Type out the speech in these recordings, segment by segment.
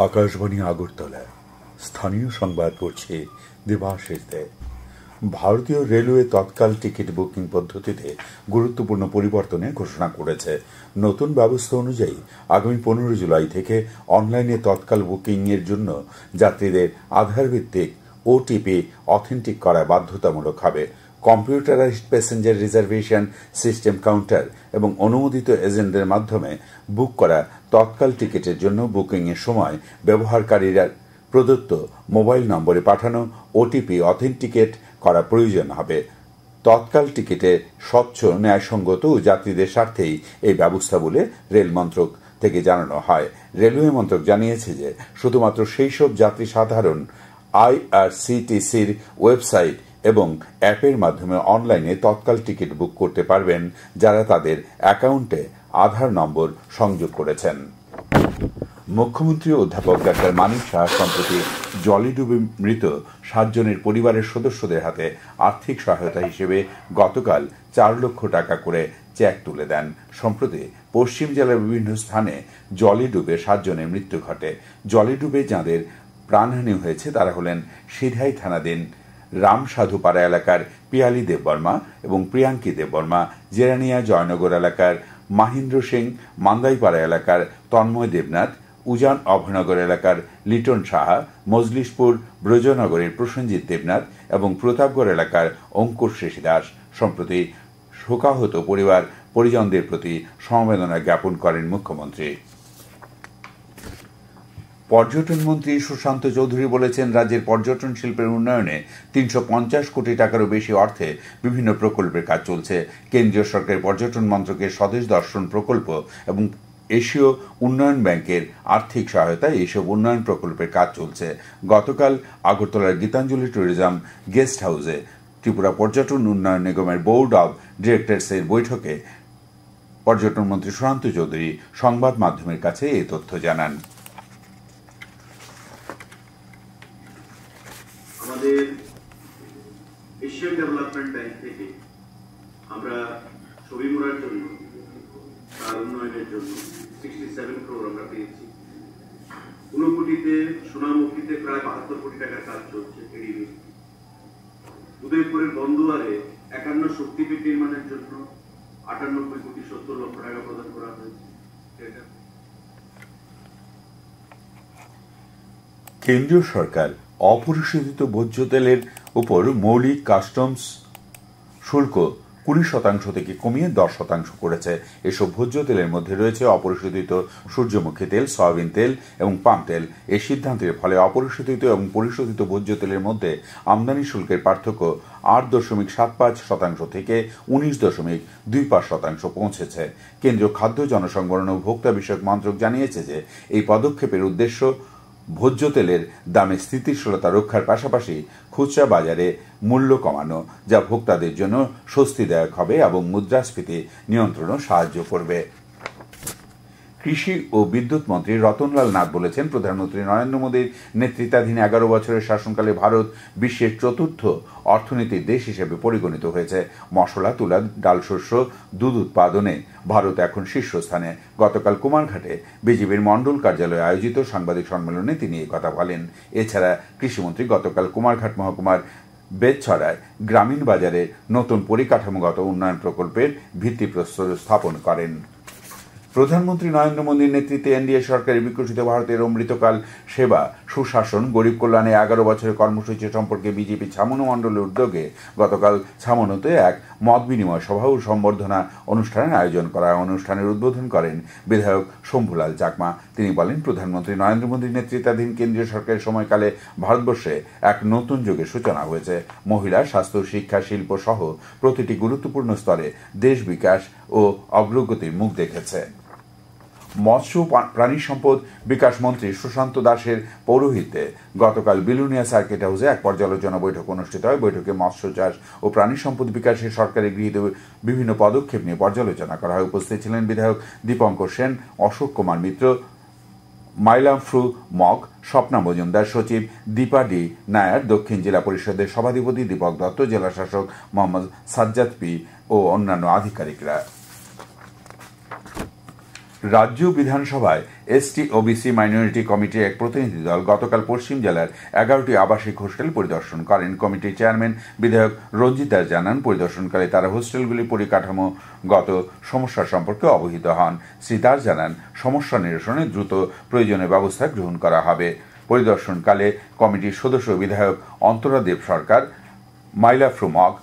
आकाशवाणी আগরতলা স্থানীয় সংবাদ পড়ছে দেবাশিস দে। ভারতীয় রেলওয়ে তৎকাল টিকিট বুকিং পদ্ধতিতে গুরুত্বপূর্ণ পরিবর্তনের ঘোষণা করেছে। নতুন ব্যবস্থা অনুযায়ী আগামী 15 জুলাই থেকে অনলাইনে তৎকাল বুকিং এর জন্য যাত্রীদের আধার ভিত্তিক ওটিপি অথেন্টিক করা বাধ্যতামূলক হবে। Computerised passenger reservation system counter এবং অনুমোদিত এজেন্টদের মাধ্যমে বুক করা তৎকাল টিকিটের জন্য বুকিং এর সময় ব্যবহারকারীরা প্রদত্ত মোবাইল নম্বরে পাঠানো ওটিপি অথেন্টিকেট করা প্রয়োজন হবে। তৎকাল টিকিটে স্বচ্ছ, ন্যায়সঙ্গত ও যাত্রীদের স্বার্থেই এই ব্যবস্থা বলে রেল মন্ত্রক থেকে জানানো হয়। রেলওয়ে মন্ত্রক জানিয়েছে যে শুধুমাত্র সেই সব যাত্রী সাধারণ আইআরসিটিসির ওয়েবসাইট এবং অ্যাপের মাধ্যমে অনলাইনে তৎকাল টিকিট বুক করতে পারবেন যারা তাদের অ্যাকাউন্টে আধার নম্বর সংযোগ করেছেন। মুখ্যমন্ত্রী অধ্যাপক ডাক্তার মানিক সাহা সম্প্রতি জলে ডুবে মৃত 7 জনের পরিবারের সদস্যদের হাতে আর্থিক সহায়তা হিসেবে গতকাল 4 লক্ষ টাকা করে চেক তুলে দেন। সম্প্রতি পশ্চিম জেলার বিভিন্ন স্থানে জলে ডুবে 7 জনের মৃত্যু ঘটে। জলে ডুবে যাঁদের প্রাণহানি হয়েছে তারা হলেন সিধাই থানাধীন রামসাধুপাড়া এলাকার পিয়ালি দেববর্মা এবং প্রিয়াঙ্কি দেববর্মা, জেরানিয়া জয়নগর এলাকার মাহিন্দ্র সিং, মান্দাইপাড়া এলাকার তন্ময় দেবনাথ, উজান অভয়নগর এলাকার লিটন সাহা, মজলিশপুর ব্রজনগরের প্রসেনজিৎ দেবনাথ এবং প্রতাপগড় এলাকার অঙ্কুর শেষী দাস। সম্প্রতি শোকাহত পরিবার পরিজনদের প্রতি সমবেদনা জ্ঞাপন করেন মুখ্যমন্ত্রী। পর্যটন মন্ত্রী সুশান্ত চৌধুরী বলেছেন, রাজ্যের পর্যটন শিল্পের উন্নয়নে 350 কোটি টাকারও বেশি অর্থে বিভিন্ন প্রকল্পের কাজ চলছে। কেন্দ্রীয় সরকারের পর্যটন মন্ত্রকের স্বদেশ দর্শন প্রকল্প এবং এশীয় উন্নয়ন ব্যাংকের আর্থিক সহায়তায় এইসব উন্নয়ন প্রকল্পের কাজ চলছে। গতকাল আগরতলার গীতাঞ্জলি ট্যুরিজম গেস্ট হাউসে ত্রিপুরা পর্যটন উন্নয়ন নিগমের বোর্ড অব ডিরেক্টরসের বৈঠকে পর্যটন মন্ত্রী সুশান্ত চৌধুরী সংবাদ মাধ্যমের কাছে এই তথ্য জানান। আমাদের এশিয়ান ডেভেলপমেন্ট ব্যাংক থেকে আমরা ছবি মোড়ার জন্য, তার উন্নয়নের জন্য 67 crore আমরা পেয়েছি। ঊনকোটিতে, সোনামুখীতে প্রায় 72 কোটি টাকার কাজ চলছে। এডিবি উদয়পুরের বন্দুয়ারে 51 শক্তিপীঠ নির্মাণের জন্য 98 কোটি 70 লক্ষ টাকা প্রদান করা হয়েছে। কেন্দ্রীয় সরকার অপরিশোধিত ভোজ্য তেলের উপর মৌলিক কাস্টমস শুল্ক 20% থেকে কমিয়ে 10% করেছে। এসব ভোজ্য তেলের মধ্যে রয়েছে অপরিশোধিত সূর্যমুখী তেল, সয়াবিন তেল এবং পাম তেল। এই সিদ্ধান্তের ফলে অপরিশোধিত এবং পরিশোধিত ভোজ্য তেলের মধ্যে আমদানি শুল্কের পার্থক্য 8.75% থেকে 19.25% পৌঁছেছে। কেন্দ্রীয় খাদ্য, জনসংবরণ ও ভোক্তা বিষয়ক মন্ত্রক জানিয়েছে যে এই পদক্ষেপের উদ্দেশ্য ভোজ্য তেলের দামে স্থিতিশীলতা রক্ষার পাশাপাশি খুচরা বাজারে মূল্য কমানো, যা ভোক্তাদের জন্য স্বস্তিদায়ক হবে এবং মুদ্রাস্ফীতি নিয়ন্ত্রণে সাহায্য করবে। কৃষি ও বিদ্যুৎ মন্ত্রী রতনলাল নাথ বলেছেন, প্রধানমন্ত্রী নরেন্দ্র মোদীর নেতৃত্বাধীন 11 বছরের শাসনকালে ভারত বিশ্বের 4র্থ অর্থনীতির দেশ হিসেবে পরিগণিত হয়েছে। মশলা, তুলা, ডালশস্য, দুধ উৎপাদনে ভারত এখন শীর্ষস্থানে। গতকাল কুমারঘাটে বিজেপির মণ্ডল কার্যালয়ে আয়োজিত সাংবাদিক সম্মেলনে তিনি এই কথা বলেন। এছাড়া কৃষিমন্ত্রী গতকাল কুমারঘাট মহকুমার বেতছড়ায় গ্রামীণ বাজারে নতুন পরিকাঠামোগত উন্নয়ন প্রকল্পের ভিত্তিপ্রস্তর স্থাপন করেন। প্রধানমন্ত্রী নরেন্দ্র মোদীর নেতৃত্বে এনডিএ সরকারের বিকশিত ভারতের অমৃতকাল সেবা, সুশাসন, গরিব কল্যাণে 11 বছরের কর্মসূচি সম্পর্কে বিজেপি ছামনু মণ্ডলের উদ্যোগে গতকাল ছামনুতে এক মত বিনিময় সভা ও সম্বর্ধনা অনুষ্ঠানের আয়োজন করা হয়। অনুষ্ঠানের উদ্বোধন করেন বিধায়ক শম্ভুলাল চাকমা। তিনি বলেন, প্রধানমন্ত্রী নরেন্দ্র মোদীর নেতৃত্বাধীন কেন্দ্রীয় সরকারের সময়কালে ভারতবর্ষে এক নতুন যুগের সূচনা হয়েছে। মহিলা, স্বাস্থ্য, শিক্ষা, শিল্প সহ প্রতিটি গুরুত্বপূর্ণ স্তরে দেশ বিকাশ ও অগ্রগতির মুখ দেখেছে। মৎস্য প্রাণী সম্পদ বিকাশ মন্ত্রী সুশান্ত দাসের পৌরোহিত্যে গতকাল বিলুনিয়া সার্কিট হাউসে এক পর্যালোচনা বৈঠক অনুষ্ঠিত হয়। বৈঠকে মৎস্য চাষ ও প্রাণী সম্পদ বিকাশে সরকারের গৃহীত বিভিন্ন পদক্ষেপ নিয়ে পর্যালোচনা করা হয়। উপস্থিত ছিলেন বিধায়ক দীপঙ্কর সেন, অশোক কুমার মিত্র, মাইলামফ্রু মগ, স্বপ্না মজুমদার, সচিব দীপা ডি নায়ার, দক্ষিণ জেলা পরিষদের সভাধিপতি দীপক দত্ত, জেলা শাসক মোহাম্মদ সাজ্জাদ পি ও অন্যান্য আধিকারিকরা। রাজ্য বিধানসভায় এসটি ওবিসি মাইনরিটি কমিটির এক প্রতিনিধি দল গতকাল পশ্চিম জেলার 11টি আবাসিক হোস্টেল পরিদর্শন করেন। কমিটির চেয়ারম্যান বিধায়ক রঞ্জিত দাস জানান, পরিদর্শনকালে তারা হোস্টেলগুলির পরিকাঠামোগত সমস্যা সম্পর্কে অবহিত হন। শ্রী দাস জানান, সমস্যা নিরসনে দ্রুত প্রয়োজনীয় ব্যবস্থা গ্রহণ করা হবে। পরিদর্শনকালে কমিটির সদস্য বিধায়ক অন্তরা দেব সরকার, মাইলা ফ্রুমক,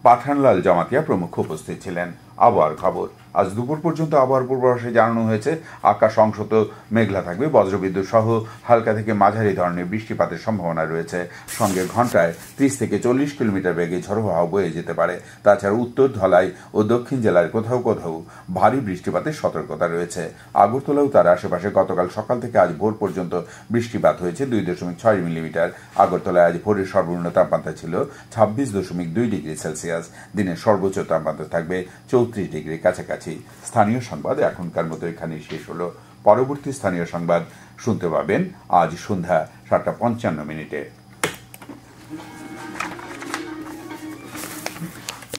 পাঠানলাল জামাতিয়া প্রমুখ উপস্থিত ছিলেন। আবহাওয়ার খবর। আজ দুপুর পর্যন্ত আবহাওয়ার পূর্বাভাসে জানানো হয়েছে আকাশ অংশত মেঘলা থাকবে, বজ্রবিদ্যুৎ সহ হালকা থেকে মাঝারি ধরনের বৃষ্টিপাতের সম্ভাবনা রয়েছে। সঙ্গে ঘন্টায় 30 থেকে 40 কিলোমিটার বেগে ঝড়ো হাওয়া বয়ে যেতে পারে। তাছাড়া উত্তর ধলাই ও দক্ষিণ জেলার কোথাও কোথাও ভারী বৃষ্টিপাতের সতর্কতা রয়েছে। আগরতলা ও তার আশেপাশে গতকাল সকাল থেকে আজ ভোর পর্যন্ত বৃষ্টিপাত হয়েছে 2.6 মিলিমিটার। আগরতলায় আজ ভোরের সর্বনিম্ন তাপমাত্রা ছিল 26.2 ডিগ্রি সেলসিয়াস। দিনের সর্বোচ্চ তাপমাত্রা থাকবে 34 ডিগ্রি কাছাকাছি। স্থানীয় সংবাদ এখনকার মতো এখানেই শেষ হলো। পরবর্তী স্থানীয় সংবাদ শুনতে পাবেন আজ সন্ধ্যা 7:55।